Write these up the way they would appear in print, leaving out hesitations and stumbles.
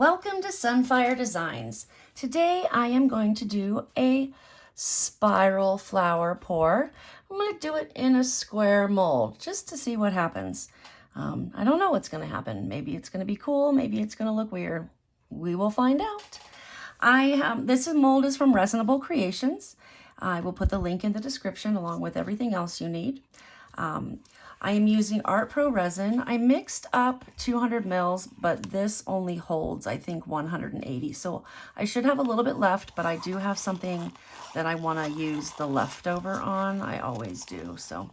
Welcome to Sunfire Designs. Today I am going to do a spiral flower pour. I'm going to do it in a square mold just to see what happens. I don't know what's going to happen. Maybe it's going to be cool. Maybe it's going to look weird. We will find out. This mold is from Resinable Creations. I will put the link in the description along with everything else you need. I am using Art Pro resin. I mixed up 200 mils, but this only holds, I think, 180. So I should have a little bit left, but I do have something that I want to use the leftover on. I always do. So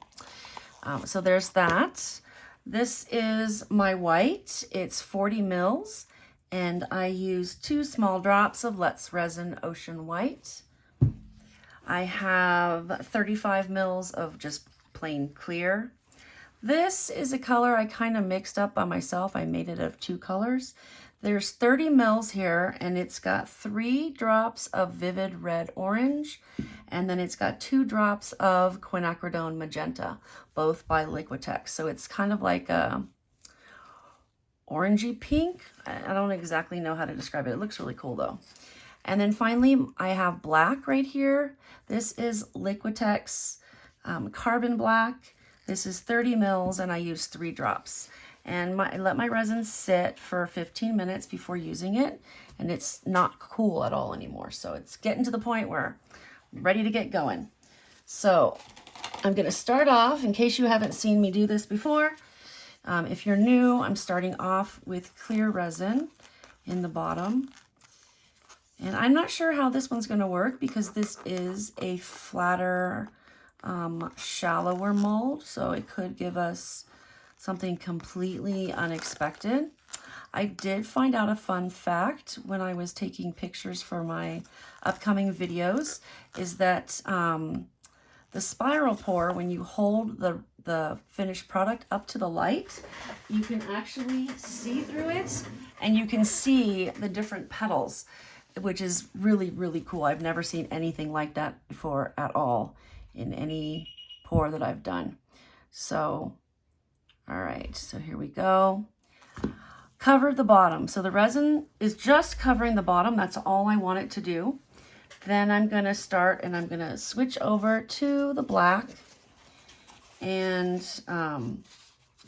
there's that. This is my white. It's 40 mils, and I use 2 small drops of Let's Resin Ocean White. I have 35 mils of just plain clear. This is a color I kind of mixed up by myself. I made it of 2 colors. There's 30 mils here, and it's got 3 drops of Vivid Red Orange, and then it's got 2 drops of Quinacridone Magenta, both by Liquitex. So it's kind of like a orangey pink. I don't exactly know how to describe it. It looks really cool though. And then finally, I have black right here. This is Liquitex Carbon Black. This is 30 mils, and I use 3 drops. And I let my resin sit for 15 minutes before using it, and it's not cool at all anymore. So it's getting to the point where I'm ready to get going. So I'm gonna start off, in case you haven't seen me do this before. If you're new, I'm starting off with clear resin in the bottom. And I'm not sure how this one's gonna work because this is a flatter, shallower mold, so it could give us something completely unexpected. I did find out a fun fact when I was taking pictures for my upcoming videos, is that the spiral pour, when you hold the finished product up to the light, you can actually see through it, and you can see the different petals, which is really, really cool. I've never seen anything like that before at all in any pour that I've done. So, all right, so here we go. Cover the bottom. So the resin is just covering the bottom. That's all I want it to do. Then I'm gonna start, and I'm gonna switch over to the black and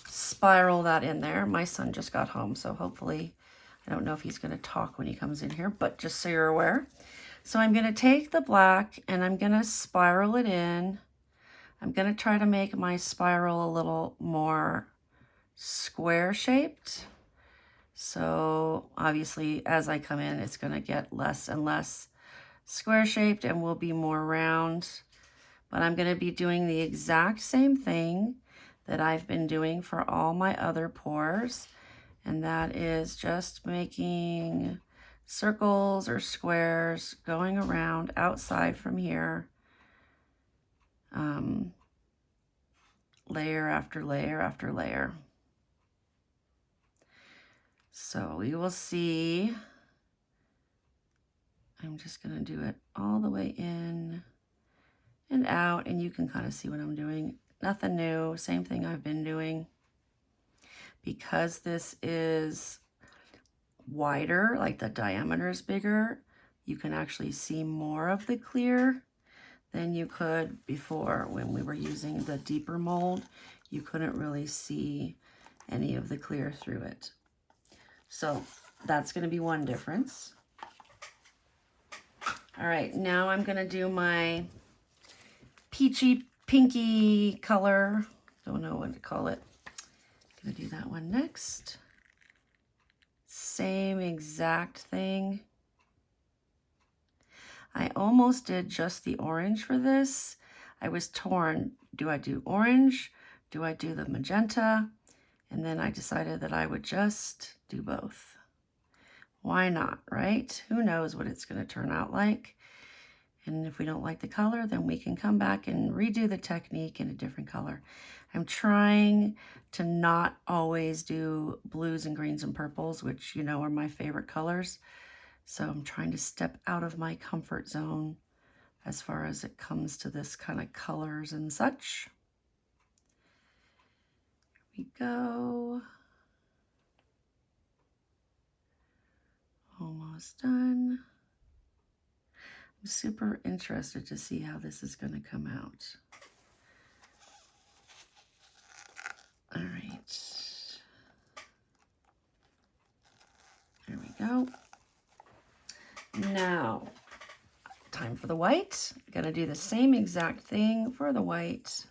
spiral that in there. My son just got home, so hopefully, I don't know if he's gonna talk when he comes in here, but just so you're aware. So I'm gonna take the black and I'm gonna spiral it in. I'm gonna try to make my spiral a little more square shaped. So obviously as I come in, it's gonna get less and less square shaped and will be more round. But I'm gonna be doing the exact same thing that I've been doing for all my other pours. And that is just making circles or squares going around outside from here, layer after layer after layer. So we will see. I'm just gonna do it all the way in and out, and you can kind of see what I'm doing. Nothing new, same thing I've been doing. Because this is wider, like the diameter is bigger, you can actually see more of the clear than you could before. When we were using the deeper mold, you couldn't really see any of the clear through it. So that's going to be one difference. All right, now I'm going to do my peachy pinky color. Don't know what to call it. Gonna do that one next. Same exact thing. I almost did just the orange for this. I was torn. Do I do orange? Do I do the magenta? And then I decided that I would just do both. Why not, right? Who knows what it's going to turn out like? And if we don't like the color, then we can come back and redo the technique in a different color. I'm trying to not always do blues and greens and purples, which you know are my favorite colors. So I'm trying to step out of my comfort zone as far as it comes to this kind of colors and such. Here we go. Almost done. I'm super interested to see how this is going to come out. All right. There we go. Now, time for the white. I'm going to do the same exact thing for the white.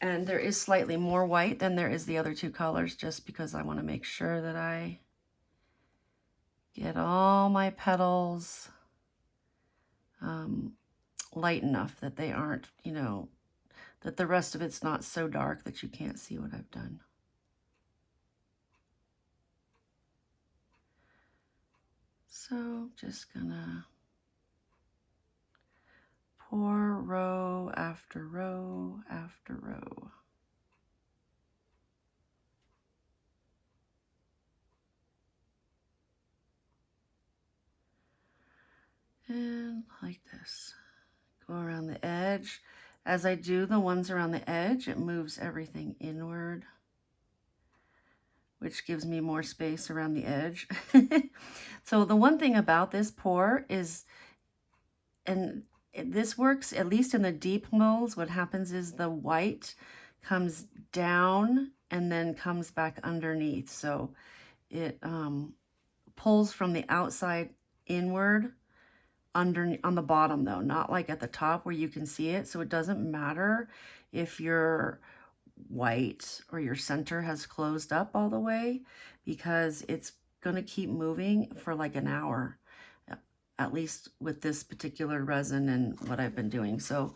And there is slightly more white than there is the other two colors, just because I want to make sure that I get all my petals light enough that they aren't, you know, that the rest of it's not so dark that you can't see what I've done. So just gonna pour row after row after row. And like this. Go around the edge. As I do the ones around the edge, it moves everything inward, which gives me more space around the edge. So the one thing about this pour is, and this works at least in the deep molds, what happens is the white comes down and then comes back underneath. So it pulls from the outside inward on the bottom though, not like at the top where you can see it. So it doesn't matter if your white or your center has closed up all the way, because it's going to keep moving for like an hour, at least with this particular resin and what I've been doing. So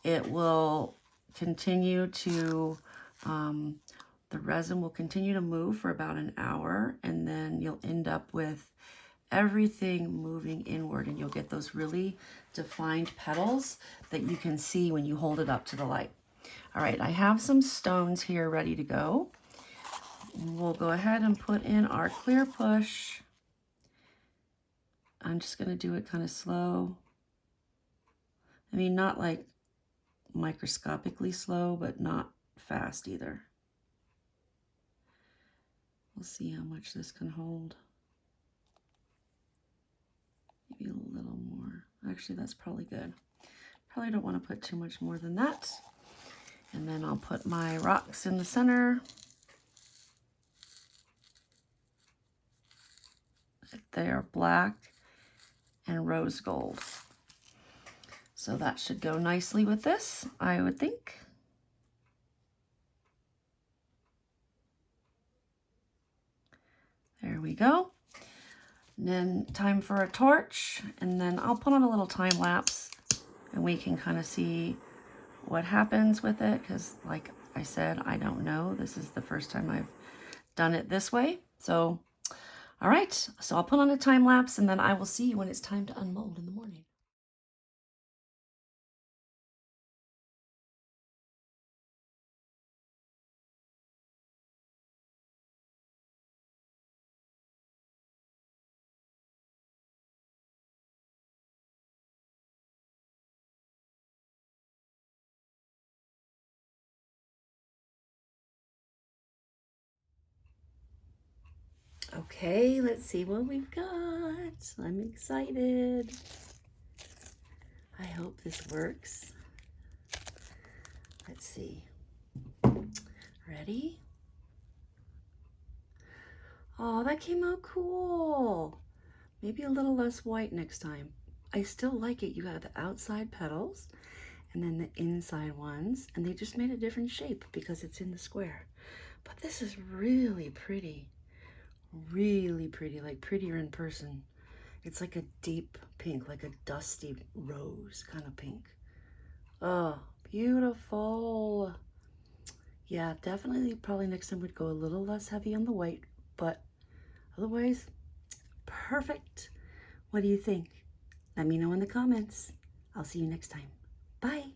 it will continue to, the resin will continue to move for about an hour, and then you'll end up with everything moving inward, and you'll get those really defined petals that you can see when you hold it up to the light. All right, I have some stones here ready to go. We'll go ahead and put in our clear push. I'm just going to do it kind of slow. I mean, not like microscopically slow, but not fast either. We'll see how much this can hold. Maybe a little more. Actually, that's probably good. Probably don't want to put too much more than that. And then I'll put my rocks in the center. They are black and rose gold. So that should go nicely with this, I would think. There we go. And then time for a torch, and then I'll put on a little time lapse and we can kind of see what happens with it, because like I said, I don't know. This is the first time I've done it this way. So, all right, so I'll put on a time lapse and then I will see you when it's time to unmold in the morning. Okay, let's see what we've got. I'm excited. I hope this works. Let's see. Ready? Oh, that came out cool. Maybe a little less white next time. I still like it. You got the outside petals and then the inside ones, and they just made a different shape because it's in the square. But this is really pretty. Really pretty, like prettier in person. It's like a deep pink, like a dusty rose kind of pink. Oh, beautiful. Yeah, definitely probably next time we'd go a little less heavy on the white, but otherwise, perfect. What do you think? Let me know in the comments. I'll see you next time. Bye.